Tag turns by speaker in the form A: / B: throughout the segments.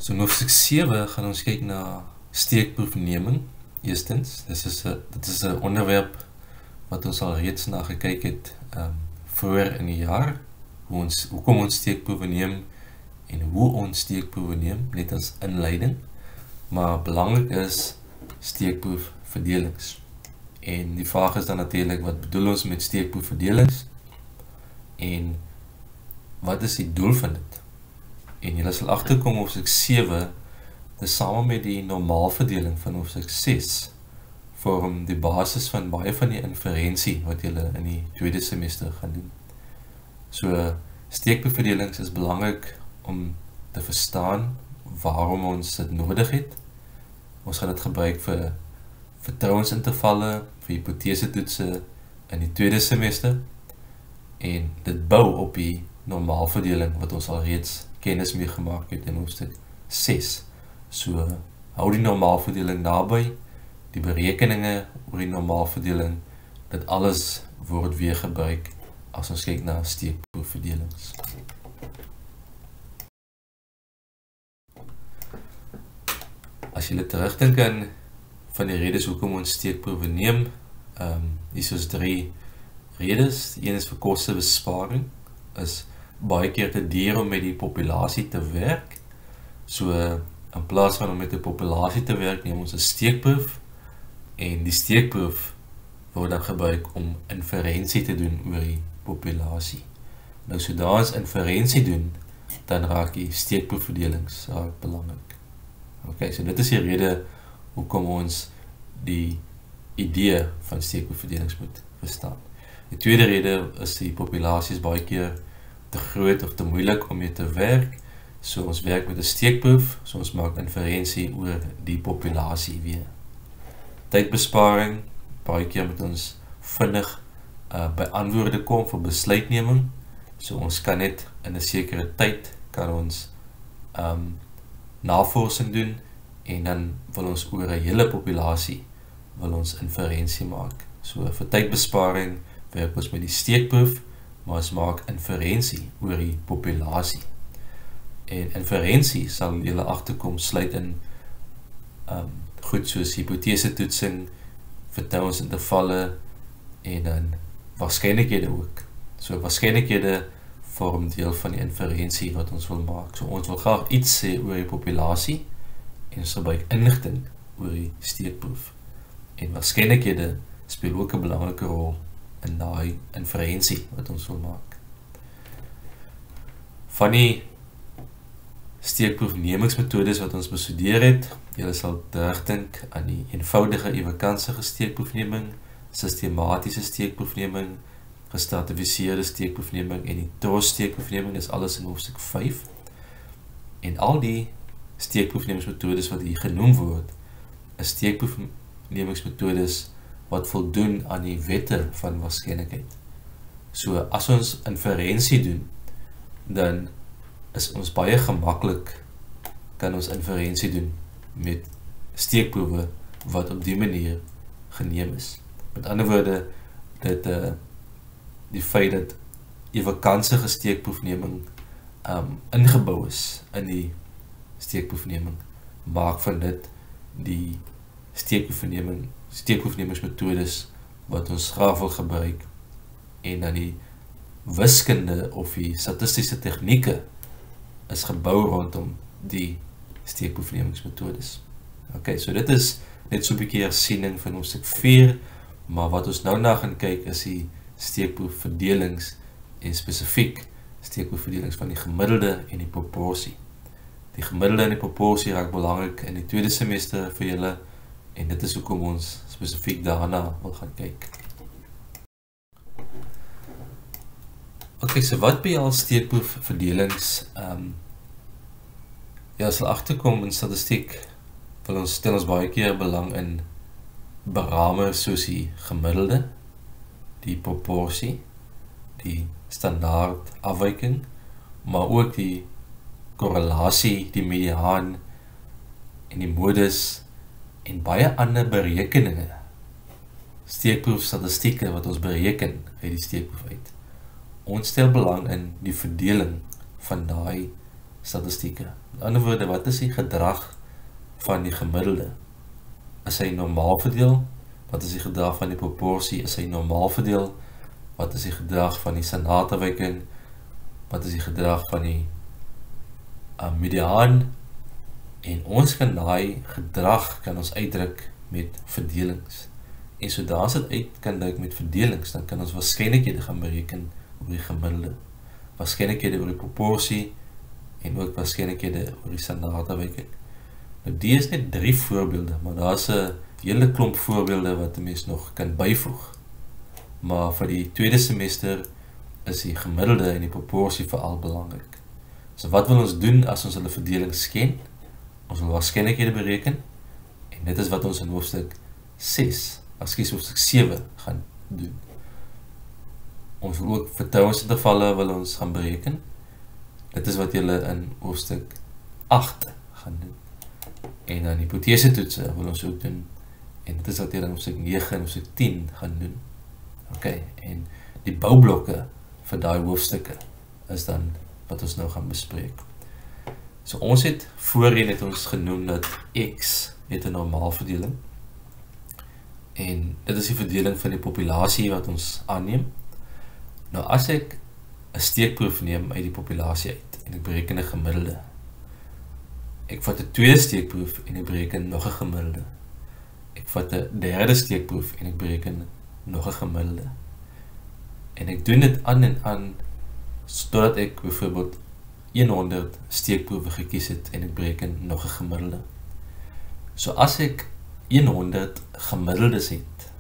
A: So in hoofstuk 7 gaan ons kyk na steekproefneming. Eerstens, dit is 'n onderwerp wat ons al reeds na gekyk het vroeër in die jaar, hoekom ons steekproewe neem en hoe ons steekproewe neem, net as inleiding. Maar belangrik is steekproefverdelings. En die vraag is dan natuurlik, wat bedoel ons met steekproefverdelings? En wat is die doel van dit? En julle sal agterkom hoofstuk 7, dis saam met die normaalverdeling van hoofstuk 6, vorm die basis van baie van die inferensie wat julle in die tweede semester gaan doen. So, steekproefverdelings is belangrik om te verstaan waarom ons dit nodig het. Ons gaan dit gebruik vir vertrouensintervalle, vir hipotesetoetse in die tweede semester, en dit bou op die normaalverdeling wat ons al reeds kennis mee gemaak het in hoofstuk 6. So, hou die normaalverdeling naby, die berekeninge oor die normaalverdeling, dit alles word weer gebruik as ons kyk na steekproefverdelings. As julle terugdink aan van die redes hoekom ons steekproewe neem, hier is 3 redes. Die een is vir kostebesparing, is baie keer te duur om met die populasie te werk. So, in plaas van om met die populasie te werk, neem ons 'n steekproef, en die steekproef word dan gebruik om inferensie te doen oor die populasie. Nou, sodra ons inferensie doen, dan raak die steekproefverdelings belangrik. Ok, so dit is die rede hoekom ons die idee van steekproefverdelings moet verstaan. Die tweede rede is die populasie is baie keer te groot of te moeilik om mee te werk, so ons werk met 'n steekproef, so ons maak inferensie oor die populasie weer. Tydbesparing, baie keer moet ons vinnig by antwoorde kom vir besluitneming, so ons kan net in 'n sekere tyd kan ons navorsing doen, en dan wil ons oor 'n hele populasie wil ons inferensie maak. So vir tydbesparing werk ons met die steekproef, maar ons maak inferensie oor die populasie. En inferensie sal julle agterkom sluit in goed soos hipotesetoetsing, vertrouensintervalle en dan waarskynlikhede ook. So waarskynlikhede vorm deel van die inferensie wat ons wil maak. So ons wil graag iets sê oor die populasie en ons gebruik inligting oor die steekproef. En waarskynlikhede speel ook 'n belangrike rol in daai inferensie wat ons wil maak. Van die steekproefnemingsmetodes wat ons bestudeer het, julle sal terugdink aan die eenvoudige ewekansige steekproefneming, sistematiese steekproefneming, gestratifiseerde steekproefneming en die TROS steekproefneming, dis alles in hoofstuk 5. En al die steekproefnemingsmetodes wat hier genoem word, is steekproefnemingsmetodes wat voldoen aan die wette van waarskynlikheid. So as ons inferensie doen, dan is ons baie gemaklik, kan ons inferensie doen met steekproewe wat op die manier geneem is. Met ander woorde, die feit dat ewekansige steekproefneming ingebou is in die steekproefneming, maak van dit die steekproefnemingsmetodes wat ons graag wil gebruik, en dan die wiskunde of die statistiese tegnieke is gebou rondom die steekproefnemingsmetodes. Ok, so dit is net so 'n bietjie hersiening van hoofstuk 4, maar wat ons nou na gaan kyk is die steekproefverdelings en spesifiek steekproefverdelings van die gemiddelde en die proporsie. Die gemiddelde en die proporsie raak belangrik in die tweede semester vir julle, en dit is hoekom ons spesifiek daarna wil gaan kyk. Ok, so wat behels steekproefverdelings? Ja, as hulle agterkom in statistiek, stel ons baie keer belang in beramers soos die gemiddelde, die proporsie, die standaard afwyking, maar ook die korrelasie, die mediaan en die modus en baie ander berekeninge, steekproefstatistieke wat ons bereken uit die steekproef uit. Ons stel belang in die verdeling van daai statistieke. Met ander woorde, wat is die gedrag van die gemiddelde? Is hy normaal verdeel? Wat is die gedrag van die proporsie? Is hy normaal verdeel? Wat is die gedrag van die standaardafwyking? Wat is die gedrag van die mediaan? En ons kan daai gedrag kan ons uitdruk met verdelings. En sodra ons dit uit kan druk met verdelings, dan kan ons waarskynlikhede gaan bereken oor die gemiddelde, waarskynlikhede oor die proporsie en ook waarskynlikhede oor die standaardafwyking. Nou die is net 3 voorbeelde, maar daar is 'n hele klomp voorbeelde wat 'n mens nog kan byvoeg. Maar vir die tweede semester is die gemiddelde en die proporsie veral belangrik. So wat wil ons doen as ons hulle verdelings ken? Ons wil waarskynlikhede bereken en dit is wat ons in hoofstuk 7 gaan doen. Ons wil ook vertrouensintervalle wil ons gaan bereken. Dit is wat julle in hoofstuk 8 gaan doen. En dan hipotese toetse wil ons ook doen. En dit is wat julle in hoofstuk 9 en hoofstuk 10 gaan doen. Okay, en die boublokke vir daai hoofstukke is dan wat ons nou gaan bespreek. So ons het voorheen het ons genoem dat X het 'n normaalverdeling. En dit is die verdeling van die populasie wat ons aanneem. Nou as ek 'n steekproef neem uit die populasie uit en ek bereken 'n gemiddelde. Ek vat 'n tweede steekproef en ek bereken nog 'n gemiddelde. Ek vat 'n derde steekproef en ek bereken nog 'n gemiddelde. En ek doen dit aan en aan totdat ek byvoorbeeld 100 steekproewe gekies het en ek bereken nog 'n gemiddelde. So as ek 100 gemiddeldes het,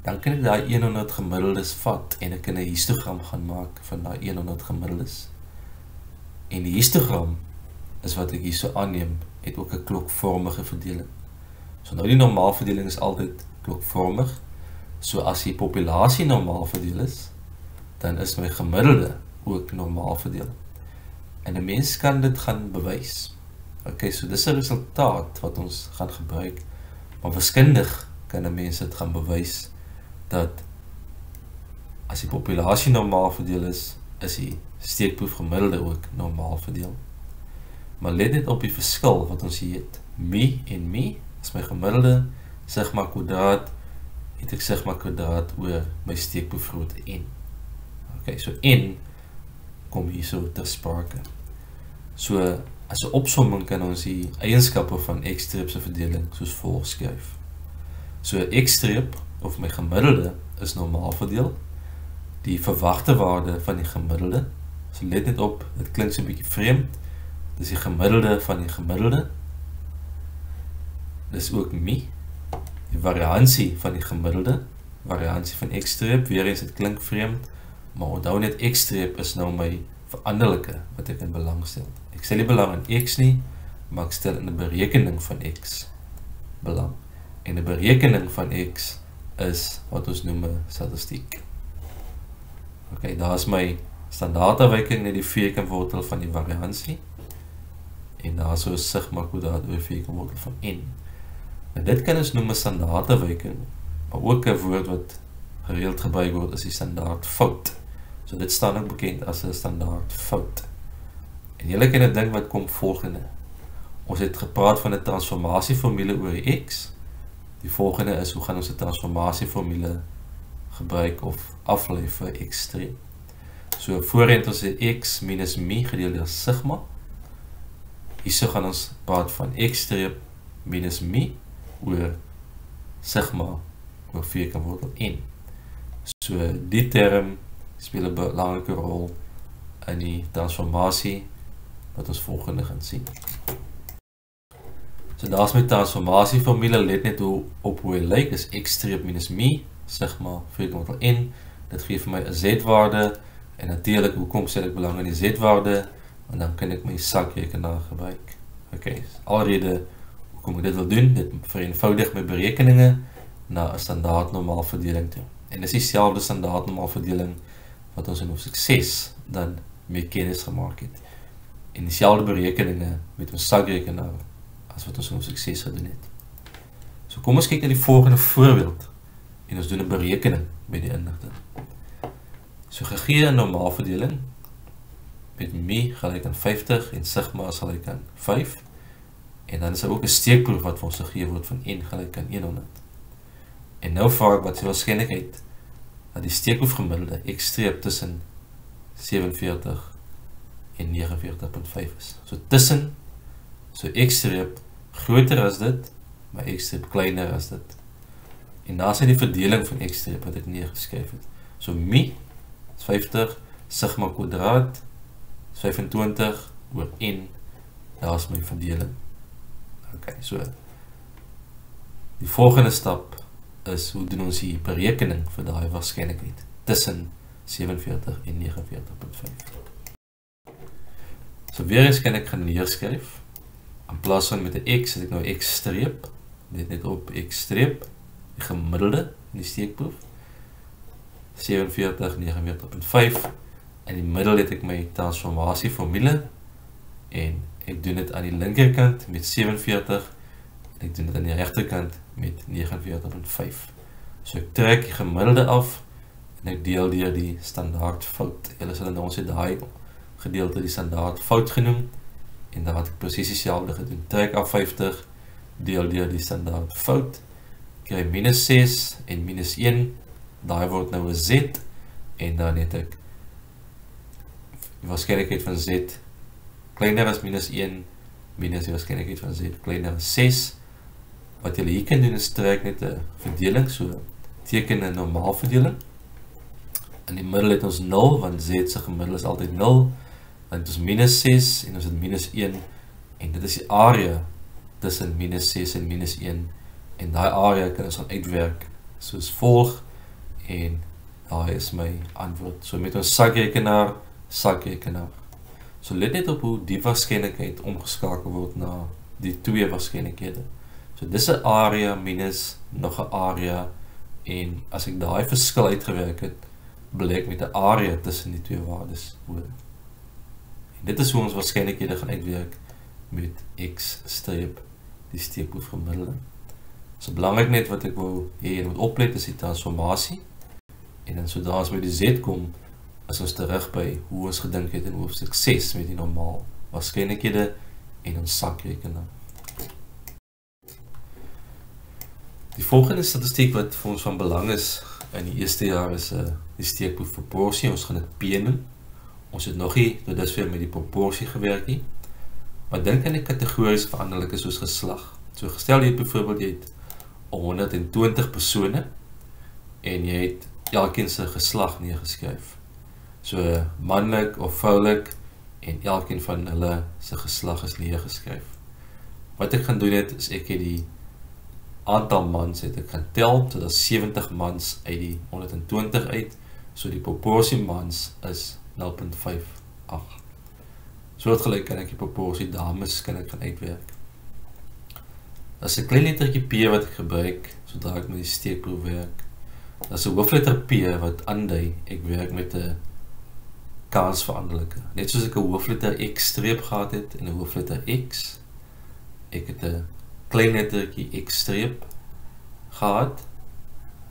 A: dan kan ek daai 100 gemiddeldes vat en ek kan 'n histogram gaan maak van daai 100 gemiddeldes. En die histogram is wat ek hierso aanneem, het ook 'n klokvormige verdeling. So nou die normaalverdeling is altyd klokvormig. So as die populasie normaal verdeel is, dan is my gemiddelde ook normaal verdeel. En 'n mens kan dit gaan bewys. Okay, so dis 'n resultaat wat ons gaan gebruik, maar wiskundig kan 'n mens dit gaan bewys dat as die populasie normaal verdeel is die steekproef gemiddelde ook normaal verdeel. Maar let net op die verskil wat ons hier het. Mi en mi is my gemiddelde, sigma kwadraat, het ek sigma kwadraat oor my steekproefgrootte n. Okay, so n kom hier so ter sprake. So as 'n opsomming kan ons die eienskappe van x-streep se verdeling soos volg skryf. So x-streep of my gemiddelde is normaal verdeel. Die verwagte waarde van die gemiddelde. So let net op, dit klink so 'n bietjie vreemd. Dis die gemiddelde van die gemiddelde. Dis ook mi. Die variansie van die gemiddelde, variansie van x-streep, weer eens, dit klink vreemd, maar onthou net x-streep is nou my veranderlike wat ek in belang stel. Ek stel nie belang in x nie, maar ek stel in 'n berekening van x belang. En 'n berekening van x is wat ons noem 'n statistiek. Okay, daar is my standaardafwyking net die vierkantwortel van die variansie. En daar so sigma kwadraat oor vierkantwortel van n. En dit kan ons noem 'n standaardafwyking, maar ook 'n woord wat gereeld gebruik word is die standaardfout. So dit staan ook bekend as 'n standaardfout. En julle kan 'n ding wat kom volgende. Ons het gepraat van 'n transformasieformule oor die x. Die volgende is hoe gaan ons 'n transformasieformule gebruik of aflei vir x-streep. So voorheen het ons x minus mi gedeel deur sigma. Hierso gaan ons praat van x-streep minus mi oor sigma oor vierkantwortel n. So die term speel 'n belangrike rol in die transformasie wat ons volgende gaan sien. So daar is my transformasieformule, let net op hoe hy lyk, is x-streep minus mi, sigma vierkantwortel n. Dit gee vir my 'n z-waarde en natuurlik hoekom stel ek belang in die z-waarde, want dan kan ek my sakrekenaar gebruik. Okay, alrede hoekom ek dit wil doen, dit vereenvoudig my berekeninge na 'n standaard normaalverdeling toe. En dis dieselfde standaard normaalverdeling wat ons in hoofstuk 6 dan mee kennis gemaak het. En dieselfde berekeninge met ons sakrekenaar as wat ons in hoofstuk 6 gedoen het. So kom ons kyk na die volgende voorbeeld en ons doen 'n berekening met die inligting. So gegee 'n normaalverdeling met mi gelyk aan 50 en sigma is gelyk aan 5. En dan is daar ook 'n steekproef wat vir ons gegee word van n gelyk aan 100. En nou vraag ek wat is die waarskynlikheid dat die steekproef gemiddelde x-streep tussen 47 en 49.5 is. So tussen, so x-streep groter as dit, maar x-streep kleiner as dit. En daar is die verdeling van x-streep wat ek neergeskryf het. So mi is 50, sigma kwadraat is 25 oor n, daar is my verdeling. Ok, so die volgende stap is, hoe doen ons die berekening vir daai waarskynlikheid tussen 47 en 49.5. So weer eens kan ek gaan neerskryf, in plaas van met 'n x, het ek nou x-streep, net op x-streep, die gemiddelde in die steekproef, 47, 49.5, in die middel het ek my transformasie formule, en ek doen dit aan die linkerkant met 47, en ek doen dit aan die regterkant met 49.5. So ek trek die gemiddelde af, en ek deel deur die standaard fout. Julle sal nou ons het daai gedeelte die standaard fout genoem, en daar het ek presies dieselfde gedoen. Trek af 50, deel deur die standaard fout, kry minus 6 en minus 1, daai word nou 'n z, en dan het ek die waarskynlikheid van z kleiner as minus 1, minus die waarskynlikheid van z kleiner as 6. Wat julle hier kan doen is trek net 'n verdeling, so teken 'n normaal verdeling. In die middel het ons 0, want z se gemiddel is altyd 0, dan het ons minus 6 en ons het minus 1, en dit is die area tussen minus 6 en minus 1, en daai area kan ons gaan uitwerk soos volg, en daai is my antwoord. So met ons sakrekenaar. So let net op hoe die waarskynlikheid omgeskakel word na die twee waarskynlikhede. So dis 'n area minus nog 'n area, en as ek daai verskil uitgewerk het, blyk met 'n area tussen die twee waardes oor. En dit is hoe ons waarskynlikhede gaan uitwerk met x-streep, die steekproef gemiddelde. So belangrik net wat ek wil hê jy moet oplet is die transformasie, en dan sodra ons by die z kom, is ons terug by hoe ons gedink het in hoofstuk 6 met die normaal waarskynlikhede en ons sakrekenaar. Die volgende statistiek wat vir ons van belang is in die eerste jaar is die steekproef proporsie. Ons gaan dit P noem. Ons het nog nie tot dusver met die proporsie gewerk nie, maar dink aan die kategoriese veranderlike soos geslag. So gestel jy het byvoorbeeld jy het 120 persone en jy het elkeen se geslag neergeskryf. So manlik of vroulik, en elkeen van hulle se geslag is neergeskryf. Wat ek gaan doen is ek het die aantal mans het ek gaan tel, so dat 70 mans uit die 120 uit, so die proporsie mans is 0.58. Soortgelyk kan ek die proporsie dames kan ek gaan uitwerk. Dat is 'n klein lettertjie P wat ek gebruik sodra ek met die steekproef werk. Dat is 'n hoofletter P wat aandui ek werk met 'n kansveranderlike. Net soos ek 'n hoofletter X-streep gehad het en 'n hoofletter X, ek het 'n klein lettertjie X-streep gehad.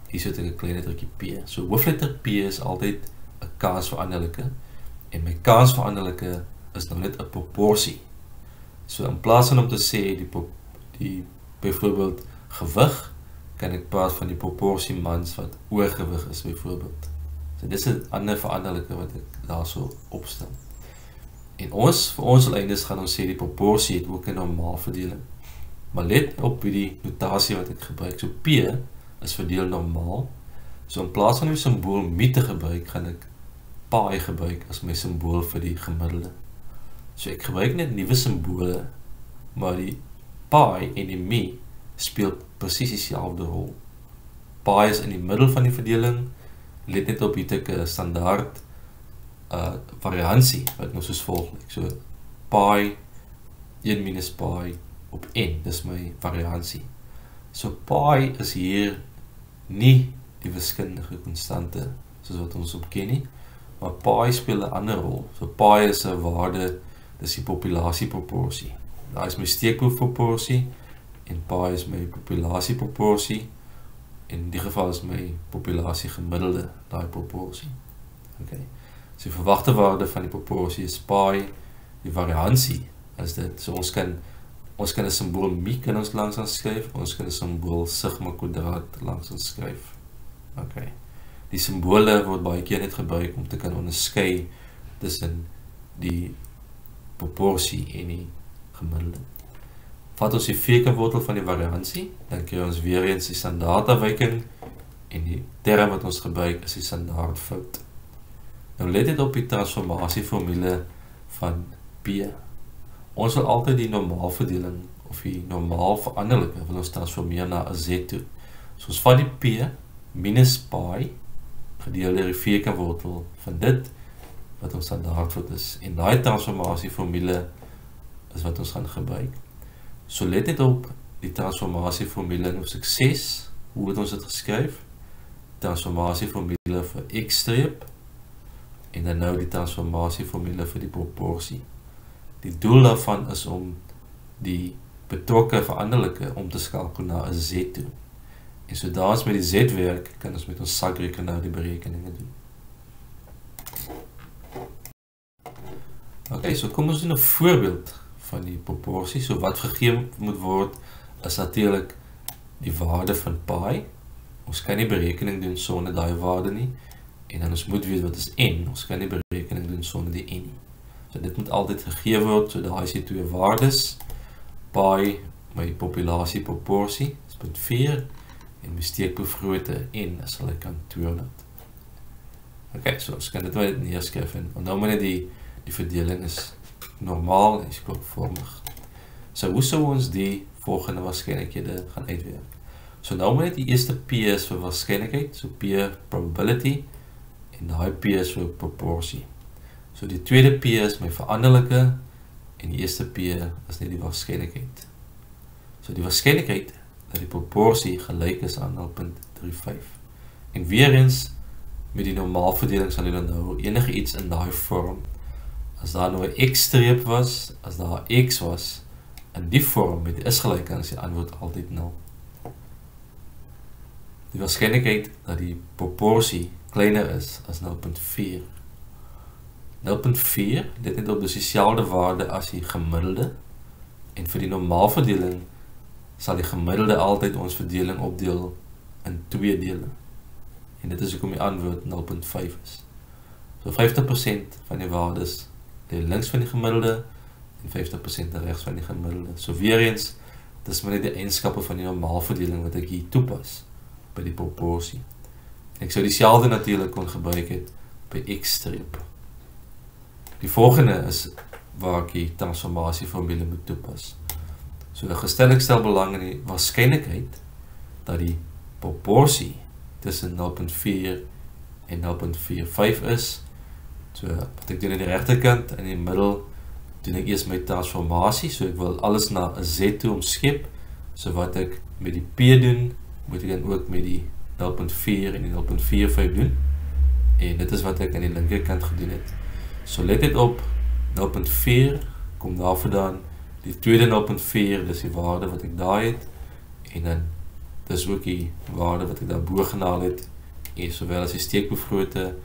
A: Hier sit ek 'n klein lettertjie P. So hoofletter P is altyd 'n kansveranderlike, en my kansveranderlike is nou net 'n proporsie. So in plaas van om te sê die byvoorbeeld gewig, kan ek praat van die proporsie mans wat oorgewig is byvoorbeeld. So dis 'n ander veranderlike wat ek daarso opstel. En vir ons eindes gaan ons sê die proporsie het ook 'n normaal verdeling. Maar let op die notasie wat ek gebruik. So P is verdeel normaal. So in plaas van die simbool mi te gebruik, gaan ek pi gebruik as my simbool vir die gemiddelde. So ek gebruik net nuwe simbole, maar die pi en die mi speel presies dieselfde rol. Pi is in die middel van die verdeling. Let net op, hier het ek 'n standaard variansie wat nou soos volg. So pi 1 minus pi op n, dis my variansie. So pi is hier nie die wiskundige konstante soos wat ons op ken nie, maar pi speel 'n ander rol. So pi is 'n waarde, dis die populasieproporsie. Daar is my steekproefproporsie en pi is my populasieproporsie. In die geval is my populasie gemiddelde daai proporsie. Okay. So die verwagte waarde van die proporsie is pi, die variansie is dit. So ons kan 'n simbool mi kan ons langs aan skryf, ons kan 'n simbool sigma kwadraat langs aan skryf. Okay. Die simbole word baie keer net gebruik om te kan onderskei tussen die proporsie en die gemiddelde. Vat ons die vierkeurwortel van die variansie, dan kry ons weer eens die standaardafwyking en die term wat ons gebruik is die standaardfout. Nou let dit op die transformasieformule van P. Ons wil altyd die normaalverdeling of die normaal veranderlike wil ons transformeer na 'n Z toe. So ons vat die P minus pi gedeel deur die vierkeurwortel van dit wat ons standaardfout is. En daai transformasieformule is wat ons gaan gebruik. So let dit op die transformasieformule in hoofstuk 6, hoe het ons dit geskryf? Transformasieformule vir x-streep en dan nou die transformasieformule vir die proporsie. Die doel daarvan is om die betrokke veranderlike om te skakel na 'n Z toe. En sodra ons met die Z werk, kan ons met ons sakrekenaar die berekeninge doen. Okay, so kom ons doen 'n voorbeeld van die proporsie. So wat gegee moet word is natuurlik die waarde van pi. Ons kan nie berekening doen sonder daai waarde nie. En dan ons moet weet wat is n. Ons kan nie berekening doen sonder die n nie. So dit moet altyd gegee word. So daar is die twee waardes. Pi my populasie proporsie is 0.4 en my steekproefgrootte n is hulle kan 200. Okay, so ons kan dit maar neerskryf en nou maar net die verdeling is normaal en skokvormig. So hoe sou ons die volgende waarskynlikhede gaan uitwerk? So nou maar net die eerste P is vir waarskynlikheid, so P probability en daai P is vir proporsie. So die tweede P is my veranderlike en die eerste P is net die waarskynlikheid. So die waarskynlikheid dat die proporsie gelyk is aan 0.35. En weer eens met die normaalverdeling sal julle nou enige iets in daai vorm. As daar nou 'n x-streep was, as daar 'n x was, in die vorm met die is gelyk aan, is die antwoord altyd 0. Die waarskynlikheid dat die proporsie kleiner is as 0.4. 0.4, dit het op dieselfde waarde as die gemiddelde, en vir die normaalverdeling sal die gemiddelde altyd ons verdeling opdeel in 2 dele. En dit is hoekom die antwoord 0.5 is. So 50% van die waardes lê links van die gemiddelde en 50% regs van die gemiddelde. So weer eens, dis maar net die eienskappe van die normaalverdeling wat ek hier toepas by die proporsie. Ek sou dieselfde natuurlik kon gebruik het by x-streep. Die volgende is waar ek die transformasieformule moet toepas. So gestel ek stel belang in die waarskynlikheid dat die proporsie tussen 0.4 en 0.45 is. So wat ek doen aan die regterkant, in die middel doen ek eers my transformasie, so ek wil alles na 'n Z toe omskep. So wat ek met die P doen, moet ek dan ook met die 0.4 en die 0.45 doen. En dit is wat ek aan die linkerkant gedoen het. So let dit op, 0.4 kom daar vandaan, die tweede 0.4, dis die waarde wat ek daar het, en dan dis ook die waarde wat ek daar bo gehaal het, en sowel as die steekproefgrootte,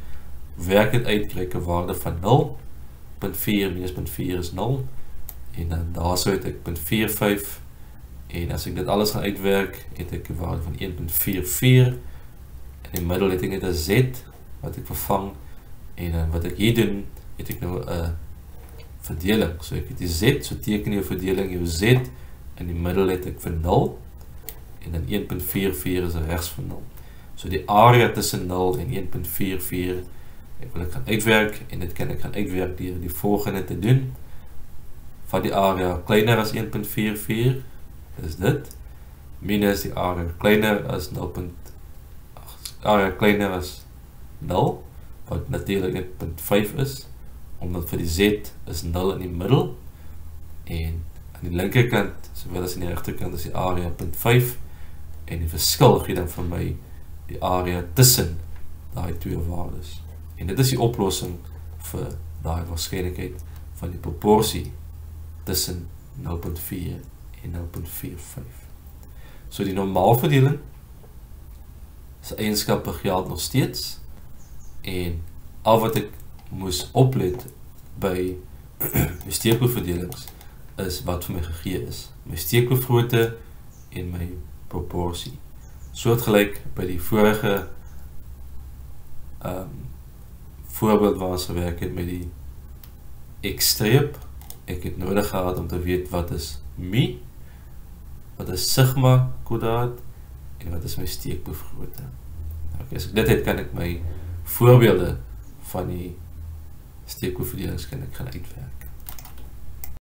A: werk dit uit, kry ek 'n waarde van 0.4 minus 0.4 is 0, en dan daar sou het ek 0.45, en as ek dit alles gaan uitwerk, het ek 'n waarde van 1.44, in die middel het ek net 'n Z, wat ek vervang, en dan wat ek hier doen, het ek nou 'n verdeling, so ek het die Z, so teken jou verdeling, jou Z, in die middel het ek vir 0, en dan 1.44 is regs van 0. So die area tussen 0 en 1.44, ek wil ek gaan uitwerk, en dit kan ek gaan uitwerk deur die volgende te doen. Vat die area kleiner as 1.44, is dit, minus die area kleiner as 0. Area kleiner as 0, wat natuurlijk 1.5 is, omdat vir die Z is 0 in die middel, en aan die linkerkant, sowel as aan die rechterkant, is die area 0.5, en die verskil gee dan vir my die area tussen daai twee waardes. En dit is die oplossing vir daai waarskynlikheid van die proporsie tussen 0.4 en 0.45. So die normaalverdeling se eienskappe geld nog steeds, en al wat ek moes oplet by my steekproefverdelings is wat vir my gegee is. My steekproefgrootte en my proporsie. Soortgelyk by die vorige voorbeeld waar ons gewerk het met die X-streep. Ek het nodig gehad om te weet wat is mi, wat is sigma kwadraat en wat is my steekproefgrootte. Okay, as ek dit het, kan ek my voorbeelde van die steekproefverdelings kan ek gaan uitwerk.